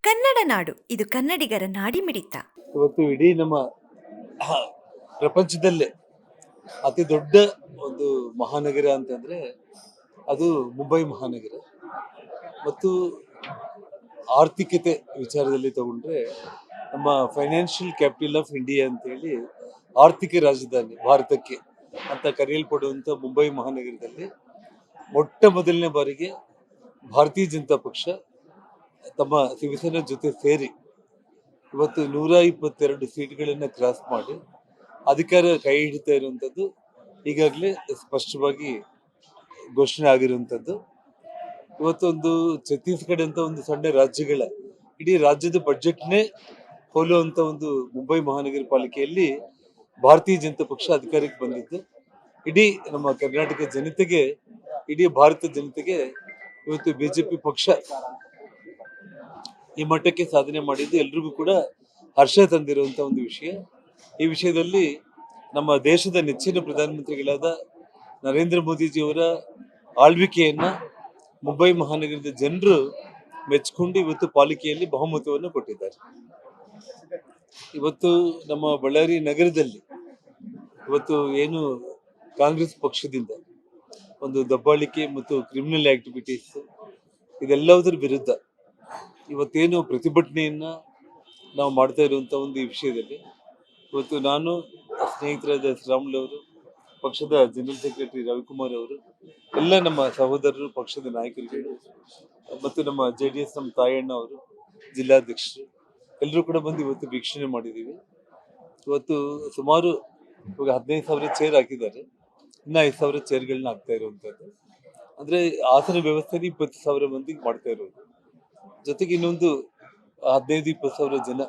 ಕನ್ನಡ ನಾಡು ಇದು ಕನ್ನಡಿಗರ ನಾಡಿಮಿಡಿತ. ಇವತ್ತು ಇಡೀ ನಮ್ಮ ಪ್ರಪಂಚದಲ್ಲೇ ಅತಿ ದೊಡ್ಡ ಒಂದು ಮಹಾನಗರ ಅಂತಂದ್ರೆ ಅದು ಮುಂಬೈ ಮಹಾನಗರ. ಮತ್ತು ಆರ್ಥಿಕತೆ ವಿಚಾರದಲ್ಲಿ ತಗೊಂಡ್ರೆ ನಮ್ಮ ಫೈನಾನ್ಷಿಯಲ್ ಕ್ಯಾಪಿಟಲ್ ಆಫ್ ಇಂಡಿಯಾ ಅಂತೇಳಿ ಆರ್ಥಿಕ ರಾಜಧಾನಿ ಭಾರತಕ್ಕೆ ಅಂತ ಕರೆಯಲ್ಪಡುವಂಥ ಮುಂಬೈ ಮಹಾನಗರದಲ್ಲಿ ಮೊಟ್ಟ ಮೊದಲನೇ ಬಾರಿಗೆ ಭಾರತೀಯ ಜನತಾ ಪಕ್ಷ ತಮ್ಮ ಶಿವಸೇನಾ ಜೊತೆ ಸೇರಿ ಇವತ್ತು 122 ಸೀಟ್ಗಳನ್ನು ಕ್ರಾಸ್ ಮಾಡಿ ಅಧಿಕಾರ ಕೈ ಹಿಡಿತಾ ಇರುವಂಥದ್ದು ಈಗಾಗಲೇ ಸ್ಪಷ್ಟವಾಗಿ ಘೋಷಣೆ ಆಗಿರುವಂಥದ್ದು. ಇವತ್ತೊಂದು ಛತ್ತೀಸ್ಗಢ ಅಂತ ಒಂದು ಸಣ್ಣ ರಾಜ್ಯಗಳ ಇಡೀ ರಾಜ್ಯದ ಬಜೆಟ್ನೇ ಹೋಲುವಂಥ ಒಂದು ಮುಂಬೈ ಮಹಾನಗರ ಪಾಲಿಕೆಯಲ್ಲಿ ಭಾರತೀಯ ಜನತಾ ಪಕ್ಷ ಅಧಿಕಾರಕ್ಕೆ ಬಂದಿದ್ದು ಇಡೀ ನಮ್ಮ ಕರ್ನಾಟಕ ಜನತೆಗೆ, ಇಡೀ ಭಾರತ ಜನತೆಗೆ ಇವತ್ತು ಬಿಜೆಪಿ ಪಕ್ಷ ಈ ಮಟ್ಟಕ್ಕೆ ಸಾಧನೆ ಮಾಡಿದ್ದು ಎಲ್ರಿಗೂ ಕೂಡ ಹರ್ಷ ತಂದಿರುವಂತ ಒಂದು ವಿಷಯ. ಈ ವಿಷಯದಲ್ಲಿ ನಮ್ಮ ದೇಶದ ನೆಚ್ಚಿನ ಪ್ರಧಾನಮಂತ್ರಿಗಳಾದ ನರೇಂದ್ರ ಮೋದಿಜಿಯವರ ಆಳ್ವಿಕೆಯನ್ನ ಮುಂಬೈ ಮಹಾನಗರದ ಜನರು ಮೆಚ್ಚಿಕೊಂಡು ಇವತ್ತು ಪಾಲಿಕೆಯಲ್ಲಿ ಬಹುಮತವನ್ನು ಕೊಟ್ಟಿದ್ದಾರೆ. ಇವತ್ತು ನಮ್ಮ ಬಳ್ಳಾರಿ ನಗರದಲ್ಲಿ ಇವತ್ತು ಏನು ಕಾಂಗ್ರೆಸ್ ಪಕ್ಷದಿಂದ ಒಂದು ದಬ್ಬಾಳಿಕೆ ಮತ್ತು ಕ್ರಿಮಿನಲ್ ಆಕ್ಟಿವಿಟೀಸ್ ಇದೆಲ್ಲದರ ವಿರುದ್ಧ ಇವತ್ತೇನು ಪ್ರತಿಭಟನೆಯನ್ನ ನಾವು ಮಾಡ್ತಾ ಇರುವಂತ ಒಂದು ಈ ವಿಷಯದಲ್ಲಿ ಇವತ್ತು ನಾನು ಸ್ನೇಹಿತರಾದ ಶ್ರೀರಾಮುಲು ಅವರು, ಪಕ್ಷದ ಜನರಲ್ ಸೆಕ್ರೆಟರಿ ರವಿಕುಮಾರ್ ಅವರು, ಎಲ್ಲ ನಮ್ಮ ಸಹೋದರರು, ಪಕ್ಷದ ನಾಯಕರುಗಳು ಮತ್ತು ನಮ್ಮ JDS ನಮ್ಮ ತಾಯಣ್ಣ ಅವರು, ಜಿಲ್ಲಾಧ್ಯಕ್ಷರು ಎಲ್ಲರೂ ಕೂಡ ಬಂದು ಇವತ್ತು ವೀಕ್ಷಣೆ ಮಾಡಿದ್ದೀವಿ. ಇವತ್ತು ಸುಮಾರು ಇವಾಗ 15,000 ಚೇರ್ ಹಾಕಿದ್ದಾರೆ, ಇನ್ನ 5,000 ಚೇರ್ಗಳನ್ನ ಹಾಕ್ತಾ ಇರುವಂತದ್ದು. ಅಂದ್ರೆ ಆಸನ ವ್ಯವಸ್ಥೆ 20,000 ಮಂದಿಗೆ ಮಾಡ್ತಾ ಇರೋದು. ಜೊತೆಗೆ ಇನ್ನೊಂದು 15-20,000 ಜನ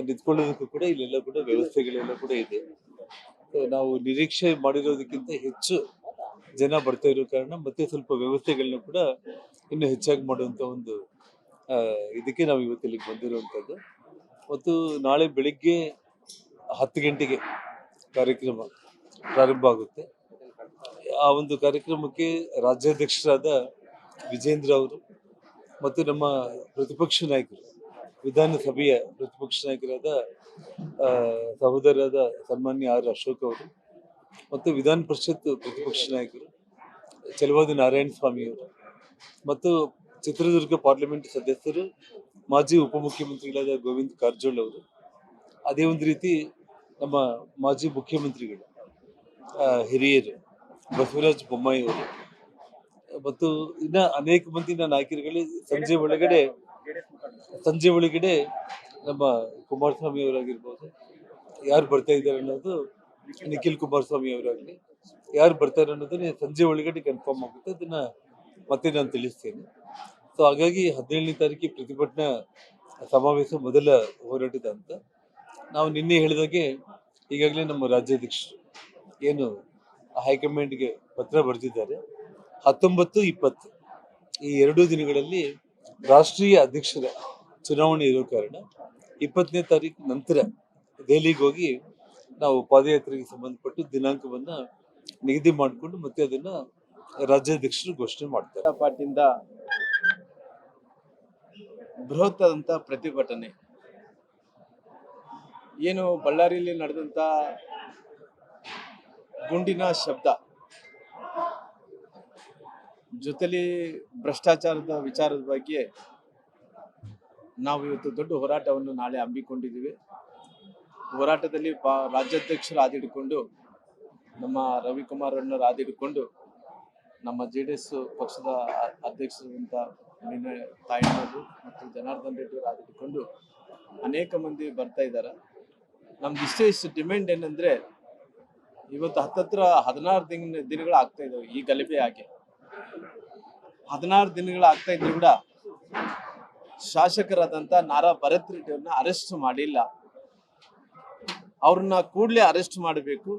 ನಿಂತ್ಕೊಳ್ಳೋದಕ್ಕೂ ಕೂಡ ಇಲ್ಲೆಲ್ಲ ಕೂಡ ವ್ಯವಸ್ಥೆಗಳೆಲ್ಲ ಕೂಡ ಇದೆ. ನಾವು ನಿರೀಕ್ಷೆ ಮಾಡಿರೋದಕ್ಕಿಂತ ಹೆಚ್ಚು ಜನ ಬರ್ತಾ ಇರೋ ಕಾರಣ ಮತ್ತೆ ಸ್ವಲ್ಪ ವ್ಯವಸ್ಥೆಗಳನ್ನ ಕೂಡ ಇನ್ನು ಹೆಚ್ಚಾಗಿ ಮಾಡುವಂತ ಒಂದು ಇದಕ್ಕೆ ನಾವು ಇವತ್ತು ಇಲ್ಲಿಗೆ ಬಂದಿರುವಂತದ್ದು. ಮತ್ತು ನಾಳೆ ಬೆಳಿಗ್ಗೆ 10 ಗಂಟೆಗೆ ಕಾರ್ಯಕ್ರಮ ಪ್ರಾರಂಭ ಆಗುತ್ತೆ. ಆ ಒಂದು ಕಾರ್ಯಕ್ರಮಕ್ಕೆ ರಾಜ್ಯಾಧ್ಯಕ್ಷರಾದ ವಿಜೇಂದ್ರ ಅವರು ಮತ್ತು ನಮ್ಮ ಪ್ರತಿಪಕ್ಷ ನಾಯಕರು, ವಿಧಾನಸಭೆಯ ಪ್ರತಿಪಕ್ಷ ನಾಯಕರಾದ ಸಹೋದರರಾದ ಸನ್ಮಾನ್ಯ R. ಅಶೋಕ್ ಅವರು ಮತ್ತು ವಿಧಾನ ಪರಿಷತ್ ಪ್ರತಿಪಕ್ಷ ನಾಯಕರು ಚಲವಾದಿ ನಾರಾಯಣ ಸ್ವಾಮಿ ಅವರು ಮತ್ತು ಚಿತ್ರದುರ್ಗ ಪಾರ್ಲಿಮೆಂಟ್ ಸದಸ್ಯರು, ಮಾಜಿ ಉಪಮುಖ್ಯಮಂತ್ರಿಗಳಾದ ಗೋವಿಂದ ಕಾರಜೋಳ ಅವರು, ಅದೇ ಒಂದು ರೀತಿ ನಮ್ಮ ಮಾಜಿ ಮುಖ್ಯಮಂತ್ರಿಗಳು ಹಿರಿಯರು ಬಸವರಾಜ ಬೊಮ್ಮಾಯಿ ಅವರು ಮತ್ತು ಇನ್ನ ಅನೇಕ ಮಂದಿ ನಾಯಕರುಗಳು ಸಂಜೆ ಒಳಗಡೆ ನಮ್ಮ ಕುಮಾರಸ್ವಾಮಿ ಅವರಾಗಿರ್ಬೋದು, ಯಾರು ಬರ್ತಾ ಇದ್ದಾರೆ ಅನ್ನೋದು, ನಿಖಿಲ್ ಕುಮಾರಸ್ವಾಮಿ ಅವರಾಗ್ಲಿ ಯಾರು ಬರ್ತಾರೆ ಅನ್ನೋದನ್ನ ಸಂಜೆ ಒಳಗಡೆ ಕನ್ಫರ್ಮ್ ಆಗುತ್ತೆ. ಅದನ್ನ ಮತ್ತೆ ನಾನು ತಿಳಿಸ್ತೇನೆ. ಸೊ ಹಾಗಾಗಿ 17ನೇ ತಾರೀಕಿಗೆ ಪ್ರತಿಭಟನಾ ಸಮಾವೇಶ ಮೊದಲ ಹೋರಾಟದ ಅಂತ ನಾವು ನಿನ್ನೆ ಹೇಳಿದಾಗೆ ಈಗಾಗಲೇ ನಮ್ಮ ರಾಜ್ಯಾಧ್ಯಕ್ಷರು ಏನು ಹೈಕಮಾಂಡ್ಗೆ ಪತ್ರ ಬರೆದಿದ್ದಾರೆ. 19-20 ಈ 2 ದಿನಗಳಲ್ಲಿ ರಾಷ್ಟ್ರೀಯ ಅಧ್ಯಕ್ಷರ ಚುನಾವಣೆ ಇರೋ ಕಾರಣ 20ನೇ ತಾರೀಕು ನಂತರ ದೆಹಲಿಗೆ ಹೋಗಿ ನಾವು ಪಾದಯಾತ್ರೆಗೆ ಸಂಬಂಧಪಟ್ಟು ದಿನಾಂಕವನ್ನ ನಿಗದಿ ಮಾಡಿಕೊಂಡು ಮತ್ತೆ ಅದನ್ನ ರಾಜ್ಯಾಧ್ಯಕ್ಷರು ಘೋಷಣೆ ಮಾಡ್ತಾರೆ. ಪಾರ್ಟಿಯಿಂದ ಬೃಹತ್ತಾದಂತ ಪ್ರತಿಭಟನೆ ಏನು ಬಳ್ಳಾರಿಯಲ್ಲಿ ನಡೆದಂತ ಗುಂಡಿನ ಶಬ್ದ ಜೊತೆಲಿ ಭ್ರಷ್ಟಾಚಾರದ ವಿಚಾರದ ಬಗ್ಗೆ ನಾವು ಇವತ್ತು ದೊಡ್ಡ ಹೋರಾಟವನ್ನು ನಾಳೆ ಹಮ್ಮಿಕೊಂಡಿದ್ದೀವಿ. ಹೋರಾಟದಲ್ಲಿ ರಾಜ್ಯಾಧ್ಯಕ್ಷರು ಆದಿಡಿಕೊಂಡು, ನಮ್ಮ ರವಿಕುಮಾರ್ ಅಣ್ಣರು ಆದಿಡಿಕೊಂಡು, ನಮ್ಮ JDS ಪಕ್ಷದ ಅಧ್ಯಕ್ಷರಂತ ತಾಯಣ್ಣವರು ಮತ್ತು ಜನಾರ್ದನ್ ರೆಡ್ಡಿ ಅವರು ಆದಿಡಿಕೊಂಡು ಅನೇಕ ಮಂದಿ ಬರ್ತಾ ಇದ್ದಾರೆ. ನಮ್ದು ಇಷ್ಟು ಡಿಮ್ಯಾಂಡ್ ಏನಂದ್ರೆ, ಇವತ್ತು ಹತ್ತತ್ರ 16 ದಿನಗಳು ಆಗ್ತಾ ಇದಾವೆ ಈ ಗಲಭೆ ಆಗಿ. 16 ದಿನಗಳು ಆಗ್ತಾ ಇದ್ರು ಕೂಡ ಶಾಸಕರಾದಂತ ನಾರಾ ಭರತ್ ರೆಡ್ಡಿ ಅವ್ರನ್ನ ಅರೆಸ್ಟ್ ಮಾಡಿಲ್ಲ. ಅವ್ರನ್ನ ಕೂಡಲೇ ಅರೆಸ್ಟ್ ಮಾಡಬೇಕು,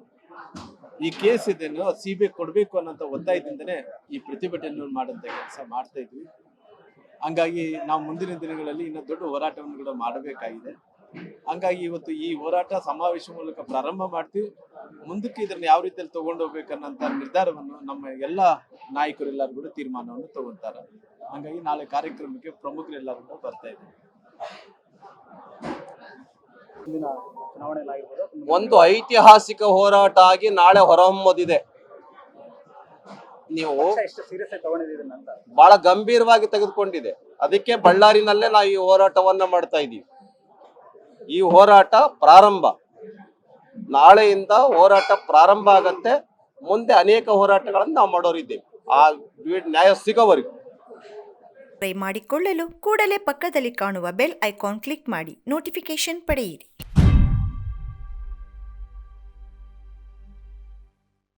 ಈ ಕೇಸ್ ಇದನ್ನು CBI ಕೊಡ್ಬೇಕು ಅನ್ನೋಂಥ ಒತ್ತಾಯದಿಂದನೇ ಈ ಪ್ರತಿಭಟನೆ ಮಾಡುವಂತ ಕೆಲಸ ಮಾಡ್ತಾ ಇದ್ವಿ. ಹಂಗಾಗಿ ನಾವು ಮುಂದಿನ ದಿನಗಳಲ್ಲಿ ಇನ್ನೂ ದೊಡ್ಡ ಹೋರಾಟವನ್ನು ಕೂಡ ಮಾಡಬೇಕಾಗಿದೆ. ಹಂಗಾಗಿ ಇವತ್ತು ಈ ಹೋರಾಟ ಸಮಾವೇಶ ಮೂಲಕ ಪ್ರಾರಂಭ ಮಾಡ್ತೀವಿ. ಮುಂದಕ್ಕೆ ಇದನ್ನ ಯಾವ ರೀತಿಯಲ್ಲಿ ತಗೊಂಡು ಹೋಗ್ಬೇಕನ್ನಂತ ನಿರ್ಧಾರವನ್ನು ನಮ್ಮ ಎಲ್ಲ ನಾಯಕರೆಲ್ಲರೂ ಕೂಡ ತೀರ್ಮಾನವನ್ನು ತಗೊಂತಾರೆ. ಹಂಗಾಗಿ ನಾಳೆ ಕಾರ್ಯಕ್ರಮಕ್ಕೆ ಪ್ರಮುಖರೆಲ್ಲರೂ ಕೂಡ ಬರ್ತಾ ಇದ್ದಾರೆ. ಮುಂದಿನ ಚುನಾವಣೆಯಲ್ಲಿ ಆಗಿರ್ಬೋದು ಅಥವಾ ಒಂದು ಐತಿಹಾಸಿಕ ಹೋರಾಟ ಆಗಿ ನಾಳೆ ಹೊರಹೊಮ್ಮೋದಿದೆ. ನೀವು ಪಕ್ಷ ಎಷ್ಟು ಸೀರಿಯಸ್ ಆಗಿ ತಗೊಂಡಿದ್ದೀರಿ ಅಂತ ಬಹಳ ಗಂಭೀರವಾಗಿ ತೆಗೆದುಕೊಂಡಿದೆ. ಅದಕ್ಕೆ ಬಳ್ಳಾರಿನಲ್ಲೇ ನಾವು ಈ ಹೋರಾಟವನ್ನ ಮಾಡ್ತಾ ಇದ್ದೀವಿ. ಈ ಹೋರಾಟ ಪ್ರಾರಂಭ, ನಾಳೆಯಿಂದ ಹೋರಾಟ ಪ್ರಾರಂಭ ಆಗತ್ತೆ. ಮುಂದೆ ಅನೇಕ ಹೋರಾಟಗಳನ್ನು ನಾವು ಮಾಡೋರಿದ್ದೇವೆ ಆ ನ್ಯಾಯ ಸಿಗೋವರೆಗೂ. ಮಾಡಿಕೊಳ್ಳಲು ಕೂಡಲೇ ಪಕ್ಕದಲ್ಲಿ ಕಾಣುವ ಬೆಲ್ ಐಕಾನ್ ಕ್ಲಿಕ್ ಮಾಡಿ ನೋಟಿಫಿಕೇಶನ್ ಪಡೆಯಿರಿ.